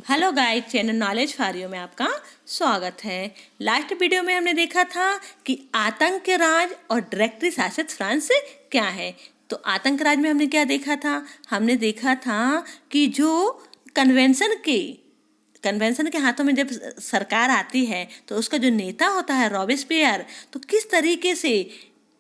Hello guys, channel knowledge for you में आपका स्वागत है। लास्ट वीडियो में हमने देखा था कि आतंक राज और डायरेक्टरी शासित फ्रांस क्या है। तो आतंक राज में हमने क्या देखा था? हमने देखा था कि जो कन्वेंशन के हाथों में जब सरकार आती है तो उसका जो नेता होता है रॉबेस्पियर, तो किस तरीके से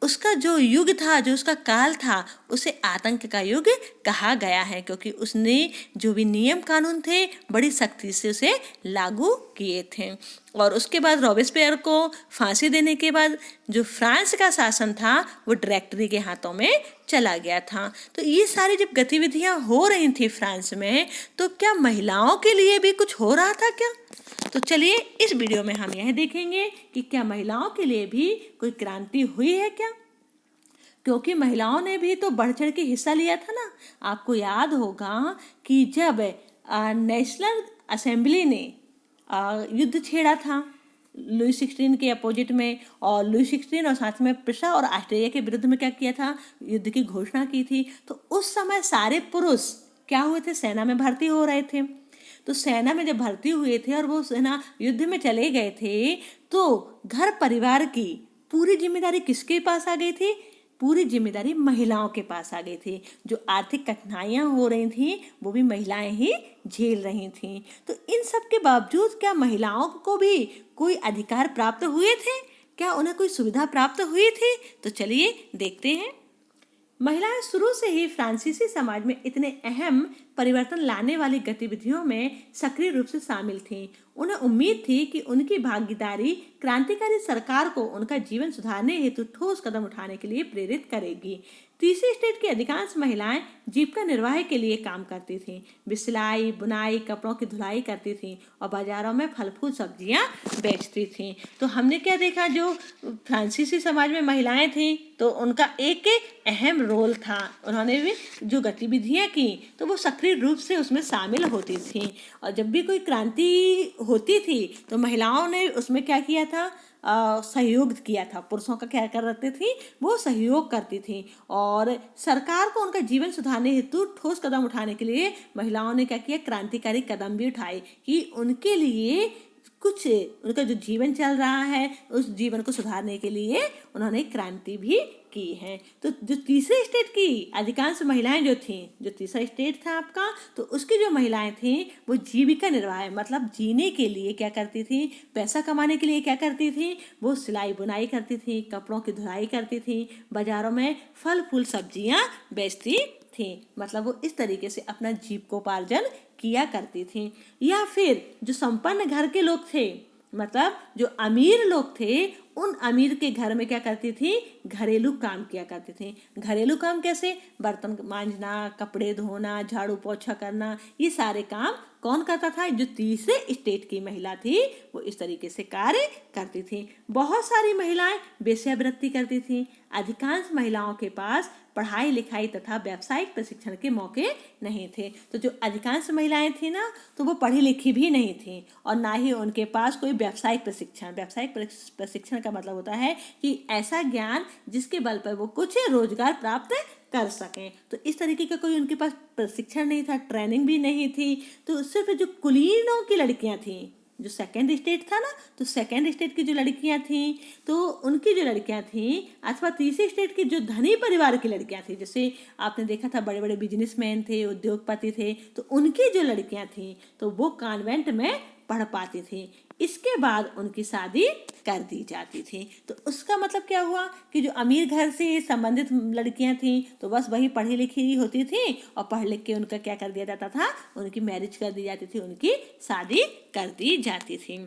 उसका जो युग था, जो उसका काल था, उसे आतंक का युग कहा गया है, क्योंकि उसने जो भी नियम कानून थे बड़ी सख्ती से उसे लागू किए थे। और उसके बाद रॉबेस्पियर को फांसी देने के बाद जो फ्रांस का शासन था वो डायरेक्टरी के हाथों में चला गया था। तो ये सारी जब गतिविधियां हो रही थी फ्रांस में, तो क्या महिलाओं के लिए भी कुछ हो रहा था क्या? तो चलिए इस वीडियो में हम यह देखेंगे कि क्या महिलाओं के लिए भी कोई क्रांति हुई है क्या, क्योंकि महिलाओं ने भी तो बढ़ चढ़ के हिस्सा लिया था ना। आपको याद होगा कि जब नेशनल असेंबली ने युद्ध छेड़ा था लुई 16 के अपोजिट में, और लुई 16 और साथ में प्रिशा और ऑस्ट्रेलिया के विरुद्ध में क्या किया था, युद्ध की घोषणा की थी। तो उस समय सारे पुरुष क्या हुए थे, सेना में भर्ती हो रहे थे। तो सेना में जब भर्ती हुए थे और वो सेना युद्ध में चले गए थे, तो घर परिवार की पूरी जिम्मेदारी किसके पास आ गई थी? पूरी जिम्मेदारी महिलाओं के पास आ गई थी। जो आर्थिक कठिनाइयां हो रही थी वो भी महिलाएं ही झेल रही थीं। तो इन सब के बावजूद क्या महिलाओं को भी कोई अधिकार प्राप्त हुए थे? क्या उन्हें कोई सुविधा प्राप्त हुई थी? तो चलिए देखते हैं। महिलाएं शुरू से ही फ्रांसीसी समाज में इतने अहम परिवर्तन लाने वाली गतिविधियों में सक्रिय रूप से शामिल थीं। उन्हें उम्मीद थी कि उनकी भागीदारी क्रांतिकारी सरकार को उनका जीवन सुधारने हेतु ठोस कदम उठाने के लिए प्रेरित करेगी। तीसरी स्टेट की अधिकांश महिलाएं जीविका निर्वाह के लिए काम करती थीं। वे सिलाई, बुनाई, कपड़ों की धुलाई करती थीं और बाजारों में फल फूल सब्जियां बेचती थीं। तो हमने क्या देखा, जो फ्रांसीसी समाज में महिलाएं थीं तो उनका एक अहम रोल था। उन्होंने भी जो गतिविधियां की तो वो सक्रिय रूप से उसमें शामिल होती थीं। और जब भी कोई क्रांति होती थी तो महिलाओं ने उसमें क्या किया था, सहयोग किया था। पुरुषों का क्या कर रही थी, वो सहयोग करती थी। और सरकार को उनका जीवन सुधारने हेतु ठोस कदम उठाने के लिए महिलाओं ने क्या किया, क्रांतिकारी कदम भी उठाए कि उनके लिए कुछ, उनका जो जीवन चल रहा है उस जीवन को सुधारने के लिए उन्होंने क्रांति भी की है। तो जो तीसरे स्टेट की अधिकांश महिलाएं जो थीं, जो तीसरा स्टेट था आपका, तो उसकी जो महिलाएं थीं वो जीविका निर्वाह मतलब जीने के लिए क्या करती थी, पैसा कमाने के लिए क्या करती थी, वो सिलाई बुनाई करती थी, कपड़ों की धुलाई करती थी, बाजारों में फल फूल सब्जियां बेचती थी। मतलब वो इस तरीके से अपना जीविकोपार्जन किया करती थी। या फिर जो संपन्न घर के लोग थे, मतलब जो अमीर लोग थे, उन अमीर के घर में क्या करती थी, घरेलू काम किया करती थी। घरेलू काम कैसे? बर्तन मांजना, कपड़े धोना, झाड़ू पोछा करना, ये सारे काम कौन करता था? जो तीसरे स्टेट की महिला थी वो इस तरीके से कार्य करती थी। बहुत सारी महिलाएं वेश्यावृत्ति करती थी। अधिकांश महिलाओं के पास पढ़ाई लिखाई तथा व्यावसायिक प्रशिक्षण के मौके नहीं थे। तो जो अधिकांश महिलाएं थी ना, तो वो पढ़ी लिखी भी नहीं थी और ना ही उनके पास कोई व्यावसायिक प्रशिक्षण का मतलब होता है कि ऐसा ज्ञान जिसके बल पर वो कुछ रोजगार प्राप्त कर सकें। तो इस तरीके का कोई उनके पास प्रशिक्षण नहीं था, ट्रेनिंग भी नहीं थी। तो सिर्फ जो कुलीनों की लड़कियां थी, जो सेकेंड स्टेट था ना, तो सेकेंड स्टेट की जो लड़कियां थी, तो उनकी जो लड़कियां थी, अथवा तीसरे स्टेट की जो धनी परिवार की लड़कियां थी, जैसे आपने देखा था बड़े बड़े बिजनेसमैन थे, उद्योगपति थे, तो उनकी जो लड़कियां थी तो वो कॉन्वेंट में पढ़ पाती थी। इसके बाद उनकी शादी कर दी जाती थी। तो उसका मतलब क्या हुआ कि जो अमीर घर से संबंधित लड़कियां थीं तो बस वही पढ़ी लिखी होती थी और पढ़ लिख के उनका क्या कर दिया जाता था, उनकी मैरिज कर दी जाती थी, उनकी शादी कर दी जाती थी।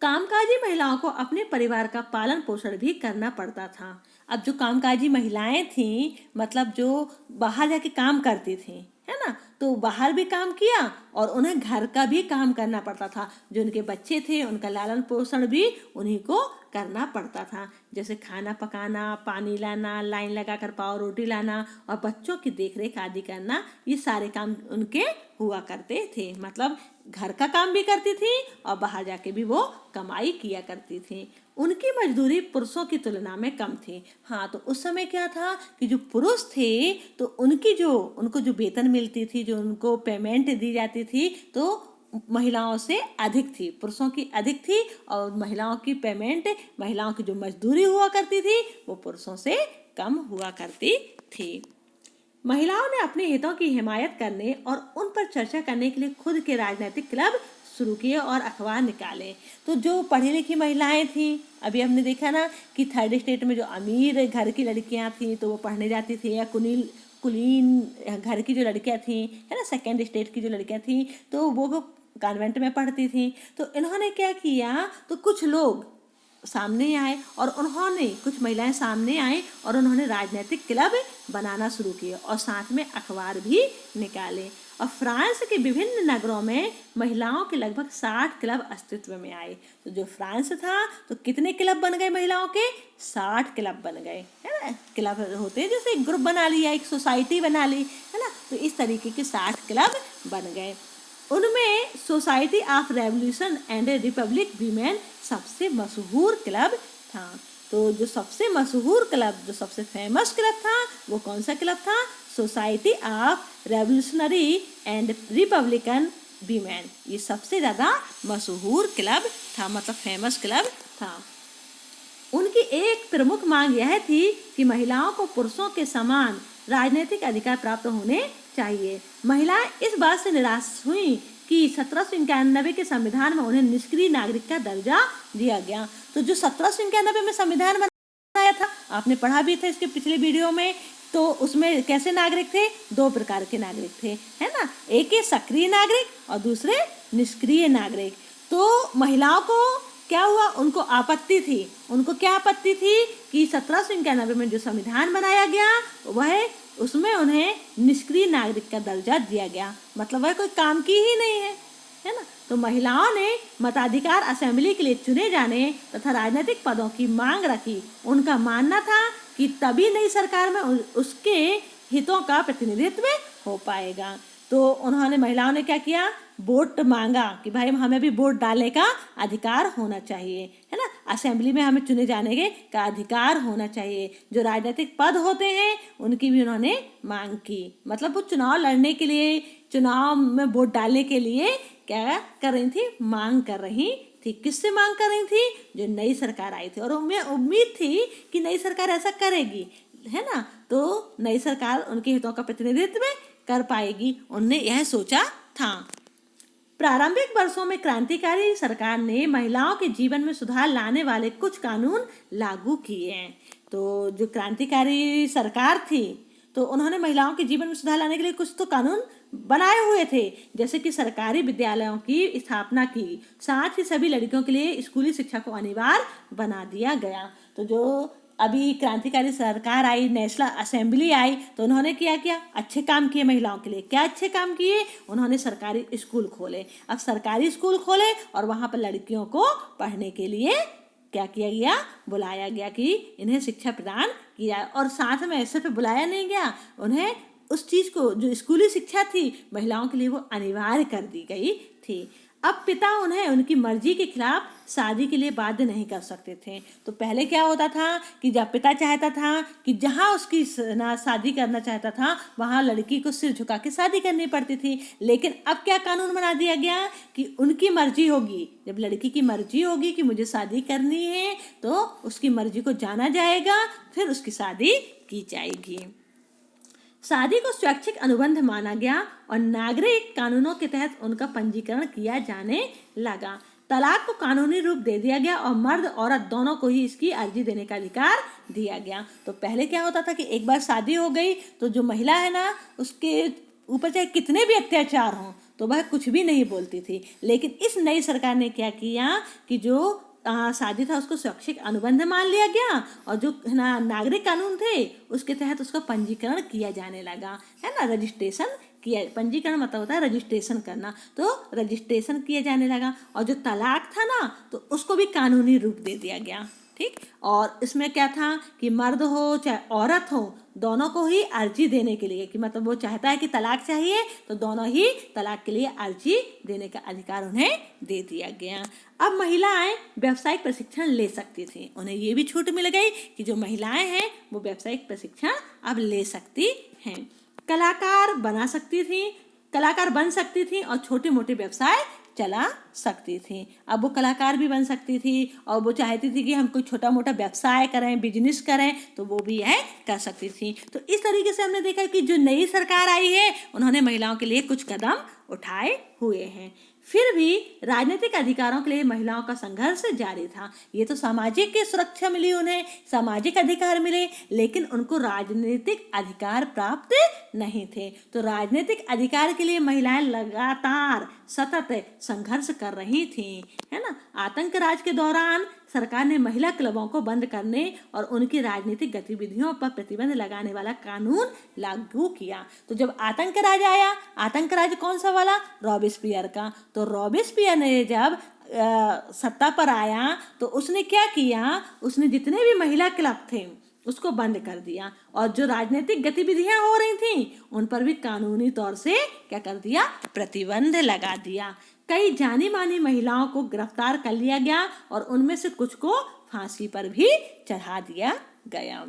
कामकाजी महिलाओं को अपने परिवार का पालन पोषण भी करना पड़ता था। अब जो कामकाजी महिलाएं थीं, मतलब जो बाहर जाके काम करती थीं, है ना, तो बाहर भी काम किया और उन्हें घर का भी काम करना पड़ता था। जो उनके बच्चे थे उनका लालन पोषण भी उन्हीं को करना पड़ता था। जैसे खाना पकाना, पानी लाना, लाइन लगाकर पाव रोटी लाना और बच्चों की देखरेख आदि करना, ये सारे काम उनके हुआ करते थे। मतलब घर का काम भी करती थी और बाहर जाके भी वो कमाई किया करती थी। उनकी मजदूरी पुरुषों की तुलना में कम थी। हाँ, तो उस समय क्या था कि जो पुरुष थे तो उनको जो वेतन मिलती थी, जो उनको पेमेंट दी जाती थी, तो महिलाओं से अधिक थी, पुरुषों की अधिक थी। और महिलाओं की पेमेंट, महिलाओं की जो मजदूरी हुआ करती थी वो पुरुषों से कम हुआ करती थी। महिलाओं ने अपने हितों की हिमायत करने और उन पर चर्चा करने के लिए खुद के राजनीतिक क्लब शुरू किए और अखबार निकाले। तो जो पढ़ी लिखी महिलाएं थीं, अभी हमने देखा ना कि थर्ड स्टेट में जो अमीर घर की लड़कियां थीं तो वो पढ़ने जाती थी, या कुलीन घर की जो लड़कियां थीं, है ना, सेकेंड स्टेट की जो लड़कियां थीं तो वो कॉन्वेंट में पढ़ती थीं। तो इन्होंने क्या किया, तो कुछ लोग सामने आए और उन्होंने, कुछ महिलाएं सामने आई और उन्होंने राजनीतिक क्लब बनाना शुरू किए और साथ में अखबार भी निकाले। और फ्रांस के विभिन्न नगरों में महिलाओं के लगभग 60 क्लब अस्तित्व में आए। तो जो फ्रांस था तो कितने क्लब बन गए महिलाओं के? 60 क्लब बन गए, है ना। क्लब होते हैं जैसे एक ग्रुप बना लिया, एक सोसाइटी बना ली, है ना। तो इस तरीके के 60 क्लब बन गए। उनमें society of revolution and Republic women सबसे मशहूर क्लब था। तो जो सबसे मशहूर क्लब, जो सबसे फेमस क्लब था, वो कौन सा क्लब था? Society of revolutionary and Republican women. ये सबसे ज़्यादा मशहूर क्लब था, मतलब फेमस क्लब था। उनकी एक प्रमुख मांग यह थी कि महिलाओं को पुरुषों के समान राजनीतिक अधिकार प्राप्त होने चाहिए। महिलाएं इस बात से निराश हुई कि 1791 के संविधान में उन्हें निष्क्रिय नागरिक का दर्जा दिया गया। तो जो 1791 में संविधान बनाया था, आपने पढ़ा भी था इसके पिछले वीडियो में, तो उसमें कैसे नागरिक थे? 2 प्रकार के नागरिक थे, है ना। एक है सक्रिय नागरिक और दूसरे निष्क्रिय नागरिक। तो महिलाओं को क्या हुआ? उनको आपत्ति थी। उनको क्या आपत्ति थी कि 1791 में जो संविधान बनाया गया वह, उसमें उन्हें निष्क्रिय नागरिक का दर्जा दिया गया, मतलब वह कोई काम की ही नहीं है ना। तो महिलाओं ने मताधिकार, असेंबली के लिए चुने जाने तथा राजनीतिक पदों की मांग रखी। उनका मानना था कि तभी नई सरकार में उसके हितों का प्रतिनिधित्व हो पाएगा। तो उन्होंने, महिलाओं ने क्या किया? वोट मांगा कि भाई हमें भी वोट डालने का अधिकार होना चाहिए, है ना। असेंबली में हमें चुने जाने का अधिकार होना चाहिए। जो राजनीतिक पद होते हैं उनकी भी उन्होंने मांग की, मतलब वो चुनाव लड़ने के लिए, चुनाव में वोट डालने के लिए क्या कर रही थी? मांग कर रही थी। किससे मांग कर रही थी? जो नई सरकार आई थी, और उनमें उम्मीद थी कि नई सरकार ऐसा करेगी, है ना। तो नई सरकार उनके हितों का प्रतिनिधित्व कर पाएगी, उनने यह सोचा था। प्रारंभिक वर्षों में क्रांतिकारी सरकार ने महिलाओं के जीवन में सुधार लाने वाले कुछ कानून लागू किए हैं। तो जो क्रांतिकारी सरकार थी तो उन्होंने महिलाओं के जीवन में सुधार लाने के लिए कुछ तो कानून बनाए हुए थे, जैसे कि सरकारी विद्यालयों की स्थापना की, साथ ही सभी लड़कियों के लिए स्कूली शिक्षा को अनिवार्य बना दिया गया। तो जो अभी क्रांतिकारी सरकार आई, नेशनल असेंबली आई, तो उन्होंने क्या अच्छे काम किए महिलाओं के लिए। क्या अच्छे काम किए? उन्होंने सरकारी स्कूल खोले। अब सरकारी स्कूल खोले और वहाँ पर लड़कियों को पढ़ने के लिए क्या किया गया? बुलाया गया कि इन्हें शिक्षा प्रदान किया। और साथ में सिर्फ बुलाया नहीं गया, उन्हें उस चीज़ को, जो स्कूली शिक्षा थी महिलाओं के लिए, वो अनिवार्य कर दी गई थी। अब पिता उन्हें उनकी मर्जी के खिलाफ शादी के लिए बाध्य नहीं कर सकते थे। तो पहले क्या होता था कि जब पिता चाहता था कि जहाँ उसकी शादी करना चाहता था वहाँ लड़की को सिर झुका के शादी करनी पड़ती थी। लेकिन अब क्या कानून बना दिया गया कि उनकी मर्जी होगी, जब लड़की की मर्जी होगी कि मुझे शादी करनी है तो उसकी मर्जी को जाना जाएगा, फिर उसकी शादी की जाएगी। शादी को स्वैच्छिक अनुबंध माना गया और नागरिक कानूनों के तहत उनका पंजीकरण किया जाने लगा। तलाक को कानूनी रूप दे दिया गया और मर्द औरत दोनों को ही इसकी अर्जी देने का अधिकार दिया गया। तो पहले क्या होता था कि एक बार शादी हो गई तो जो महिला है ना, उसके ऊपर चाहे कितने भी अत्याचार हों तो वह कुछ भी नहीं बोलती थी। लेकिन इस नई सरकार ने क्या किया कि जो शादी था उसको स्वैच्छिक अनुबंध मान लिया गया और जो नागरिक कानून थे उसके तहत उसका पंजीकरण किया जाने लगा, है ना। रजिस्ट्रेशन किया, पंजीकरण मतलब होता है रजिस्ट्रेशन करना, तो रजिस्ट्रेशन किया जाने लगा। और जो तलाक था ना तो उसको भी कानूनी रूप दे दिया गया, ठीक। और इसमें क्या था कि मर्द हो चाहे औरत हो दोनों को ही अर्जी देने के लिए, कि मतलब वो चाहता है कि तलाक चाहिए तो दोनों ही तलाक के लिए अर्जी देने का अधिकार उन्हें दे दिया गया। अब महिलाएं व्यावसायिक प्रशिक्षण ले सकती थी, उन्हें ये भी छूट मिल गई कि जो महिलाएं हैं वो व्यावसायिक प्रशिक्षण अब ले सकती हैं। कलाकार बन सकती थी और छोटे मोटे व्यवसाय चला सकती थी। अब वो कलाकार भी बन सकती थी और वो चाहती थी कि हम कोई छोटा मोटा व्यवसाय करें, बिजनेस करें, तो वो भी यह कर सकती थी। तो इस तरीके से हमने देखा कि जो नई सरकार आई है उन्होंने महिलाओं के लिए कुछ कदम उठाए हुए हैं। फिर भी राजनीतिक अधिकारों के लिए महिलाओं का संघर्ष जारी था। ये तो सामाजिक सुरक्षा मिली, उन्हें सामाजिक अधिकार मिले, लेकिन उनको राजनीतिक अधिकार प्राप्त नहीं थे। तो राजनीतिक अधिकार के लिए महिलाएं लगातार सतत संघर्ष कर रही थीं, है ना। आतंक राज के दौरान सरकार ने महिला क्लबों को बंद करने और उनकी राजनीतिक गतिविधियों पर प्रतिबंध लगाने वाला कानून लागू किया। तो जब आतंक राज आया, आतंक राज कौन सा वाला? रॉबेस्पियर का। तो रॉबेस्पियर ने जब सत्ता पर आया तो उसने क्या किया, उसने जितने भी महिला क्लब थे उसको बंद कर दिया और जो राजनीतिक गतिविधियां हो रही थीं उन पर भी कानूनी तौर से क्या कर दिया, प्रतिबंध लगा दिया। कई जानी मानी महिलाओं को गिरफ्तार कर लिया गया और उनमें से कुछ को फांसी पर भी चढ़ा दिया गया।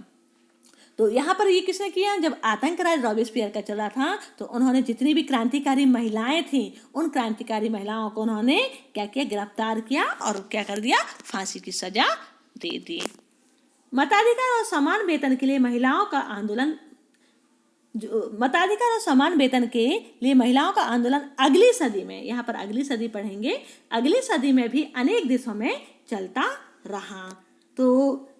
तो यहाँ पर ये किसने किया? जब आतंक राज रॉबेस्पियर का चला था तो उन्होंने जितनी भी क्रांतिकारी महिलाएं थीं उन क्रांतिकारी महिलाओं को उन्होंने क्या किया, गिरफ्तार किया और क्या कर दिया, फांसी की सजा दे दी। मताधिकार और समान वेतन के लिए महिलाओं का आंदोलन मताधिकार और समान वेतन के लिए महिलाओं का आंदोलन अगली सदी में, यहाँ पर अगली सदी पढ़ेंगे, अगली सदी में भी अनेक देशों में चलता रहा। तो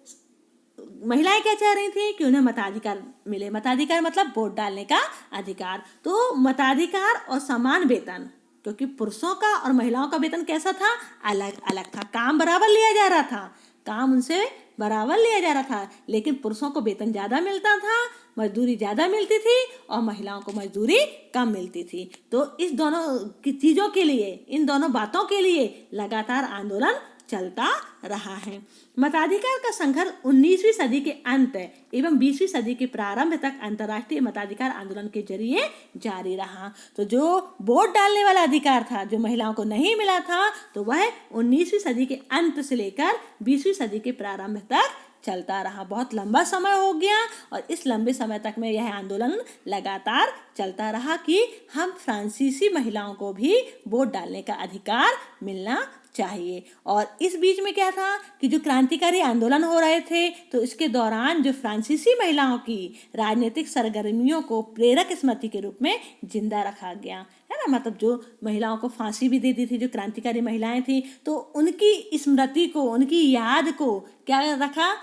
महिलाएं क्या चाह रही थी कि उन्हें मताधिकार मिले। मताधिकार मतलब वोट डालने का अधिकार। तो मताधिकार और समान वेतन, क्योंकि पुरुषों का और महिलाओं का वेतन कैसा था, अलग अलग था। काम बराबर लिया जा रहा था, काम उनसे बराबर लिया जा रहा था, लेकिन पुरुषों को वेतन ज़्यादा मिलता था, मजदूरी ज़्यादा मिलती थी और महिलाओं को मजदूरी कम मिलती थी। तो इस दोनों की चीज़ों के लिए, इन दोनों बातों के लिए लगातार आंदोलन चलता रहा है। मताधिकार का संघर्ष 19वीं सदी के अंत एवं 20वीं सदी के प्रारंभ तक अंतर्राष्ट्रीय मताधिकार आंदोलन के जरिए जारी रहा। तो जो वोट डालने वाला अधिकार था जो महिलाओं को नहीं मिला था, तो वह 19वीं सदी के अंत से लेकर 20वीं सदी के प्रारंभ तक चलता रहा। बहुत लंबा समय हो गया और इस लंबे समय तक में यह आंदोलन लगातार चलता रहा कि हम फ्रांसीसी महिलाओं को भी वोट डालने का अधिकार मिलना चाहिए। और इस बीच में क्या था कि जो क्रांतिकारी आंदोलन हो रहे थे तो इसके दौरान जो फ्रांसीसी महिलाओं की राजनीतिक सरगर्मियों को प्रेरक स्मृति के रूप में जिंदा रखा गया, है ना। मतलब जो महिलाओं को फांसी भी दे दी थी, जो क्रांतिकारी महिलाएं थी, तो उनकी स्मृति को, उनकी याद को क्या रखा,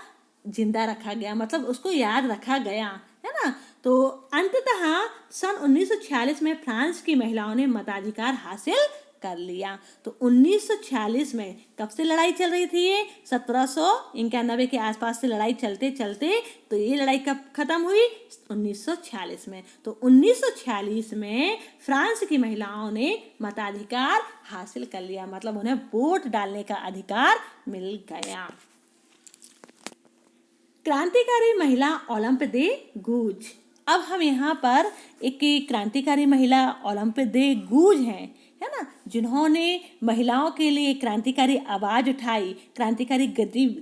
जिंदा रखा गया, मतलब उसको याद रखा गया, है ना। तो अंततः सन 1946 में फ्रांस की महिलाओं ने मताधिकार हासिल कर लिया। तो 1946 में कब से लड़ाई चल रही थी? ये 1791 के आसपास से लड़ाई चलते चलते, तो ये लड़ाई कब खत्म हुई? 1946 में। तो 1946 में फ्रांस की महिलाओं ने मताधिकार हासिल कर लिया, मतलब उन्हें वोट डालने का अधिकार मिल गया। क्रांतिकारी महिला ओलंप दे गूज। अब हम यहाँ पर एक क्रांतिकारी महिला ओलंप दे गूज हैं, है ना, जिन्होंने महिलाओं के लिए क्रांतिकारी आवाज उठाई, क्रांतिकारी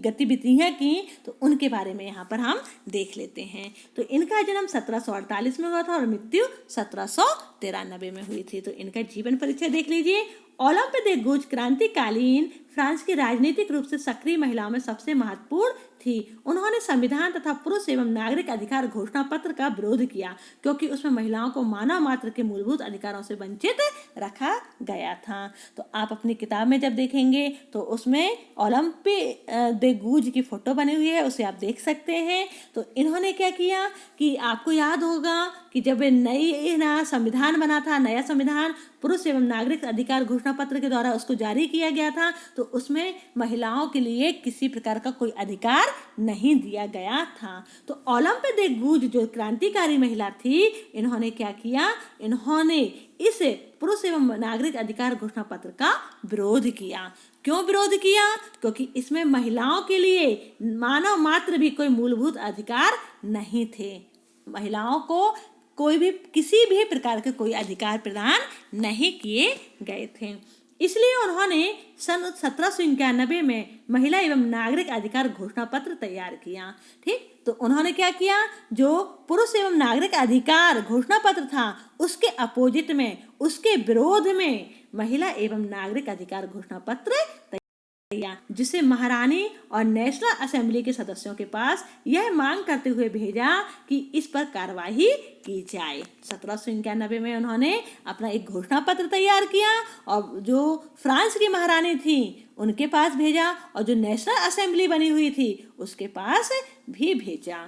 गतिविधियां की। तो उनके बारे में यहाँ पर हम देख लेते हैं। तो इनका जन्म 1748 में हुआ था और मृत्यु 1793 में हुई थी। तो इनका जीवन परिचय देख लीजिए। ओलंप दे गूज क्रांतिकालीन फ्रांस की राजनीतिक रूप से सक्रिय महिलाओं में सबसे महत्वपूर्ण थी। उन्होंने संविधान तथा पुरुष एवं नागरिक अधिकार घोषणा पत्र का विरोध किया क्योंकि उसमें महिलाओं को मानव मात्र के मूलभूत अधिकारों से वंचित रखा गया था। तो आप अपनी किताब में जब देखेंगे तो उसमें ओलंप दे गूज की फोटो बनी हुई है, उसे आप देख सकते हैं। तो इन्होंने क्या किया कि आपको याद होगा कि जब नया संविधान बना था, नया संविधान पुरुष एवं नागरिक अधिकार घोषणा पत्र के द्वारा उसको जारी किया गया था, तो उसमें महिलाओं के लिए किसी प्रकार का कोई अधिकार नहीं दिया गया था। तो ओलंप दे गूज जो क्रांतिकारी महिला थी, इन्होंने क्या किया, इन्होंने इस पुरुष एवं नागरिक अधिकार घोषणा पत्र का विरोध किया। क्यों विरोध किया? क्योंकि इसमें महिलाओं के लिए मानव मात्र भी कोई मूलभूत अधिकार नहीं थे। महिलाओं को कोई भी किसी भी प्रकार के कोई अधिकार प्रदान नहीं किए गए थे। इसलिए उन्होंने सन 1791 में महिला एवं नागरिक अधिकार घोषणा पत्र तैयार किया। ठीक, तो उन्होंने क्या किया, जो पुरुष एवं नागरिक अधिकार घोषणा पत्र था उसके अपोजिट में, उसके विरोध में महिला एवं नागरिक अधिकार घोषणा पत्र, जिसे महारानी और नेशनल असेंबली के सदस्यों के पास यह मांग करते हुए भेजा कि इस पर कार्रवाई की जाए। 1791 में उन्होंने अपना एक घोषणा पत्र तैयार किया और जो फ्रांस की महारानी थी उनके पास भेजा और जो नेशनल असेंबली बनी हुई थी उसके पास भी भेजा,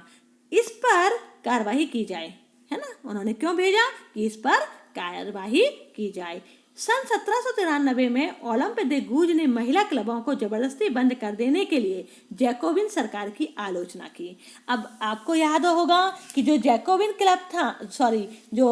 इस पर कार्रवाई की जाए, है ना। उन्होंने क्यों भेजा कि इस पर कार्रवाई की जाए। सन 1793 में ओलंप दे गूज ने महिला क्लबों को जबरदस्ती बंद कर देने के लिए जैकोबिन सरकार की आलोचना की। अब आपको याद होगा कि जो जैकोबिन क्लब था, जो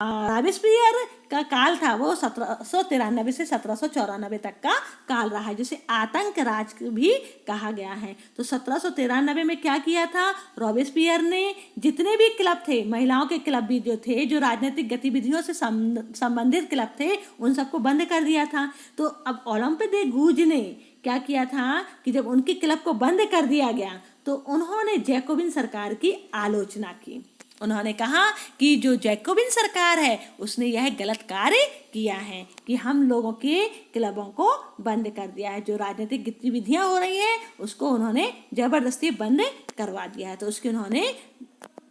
रॉबेस्पियर का काल था वो 1793 से 1794 तक का काल रहा है, जिसे आतंक राज भी कहा गया है। तो 1793 में क्या किया था, रॉबेस्पियर ने जितने भी क्लब थे, महिलाओं के क्लब भी जो थे, जो राजनीतिक गतिविधियों से संबंधित क्लब थे, उन सबको बंद कर दिया था। तो अब ओलंप दे गूज ने क्या किया था कि जब उनकी क्लब को बंद कर दिया गया तो उन्होंने जैकोबिन सरकार की आलोचना की। उन्होंने कहा कि जो जैकोबिन सरकार है उसने यह गलत कार्य किया है कि हम लोगों के क्लबों को बंद कर दिया है, जो राजनीतिक गतिविधियां हो रही हैं उसको उन्होंने जबरदस्ती बंद करवा दिया है। तो उसकी उन्होंने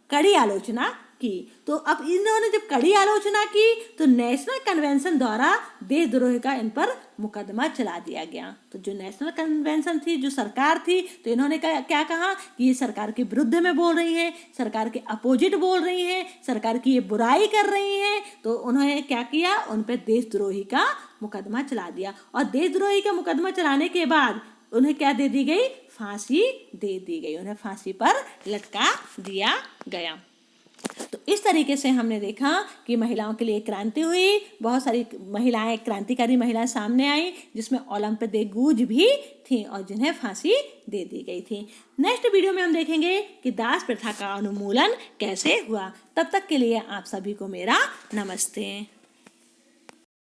कड़ी आलोचना की। तो अब इन्होंने जब कड़ी आलोचना की तो नेशनल कन्वेंशन द्वारा देशद्रोह का इन पर मुकदमा चला दिया गया। तो जो नेशनल कन्वेंशन थी, जो सरकार थी, तो इन्होंने क्या कहा कि ये सरकार के विरुद्ध में बोल रही है, सरकार के अपोजिट बोल रही है, सरकार की ये बुराई कर रही है। तो उन्होंने क्या किया, उन पर देशद्रोही का मुकदमा चला दिया और देशद्रोही का मुकदमा चलाने के बाद उन्हें क्या दे दी गई, फांसी दे दी गई, उन्हें फांसी पर लटका दिया गया। तो इस तरीके से हमने देखा कि महिलाओं के लिए क्रांति हुई, बहुत सारी महिलाएं, क्रांतिकारी महिलाएं सामने आई, जिसमें ओलंप दे गूज भी थी और जिन्हें फांसी दे दी गई थी। नेक्स्ट वीडियो में हम देखेंगे कि दास प्रथा का उन्मूलन कैसे हुआ। तब तक के लिए आप सभी को मेरा नमस्ते।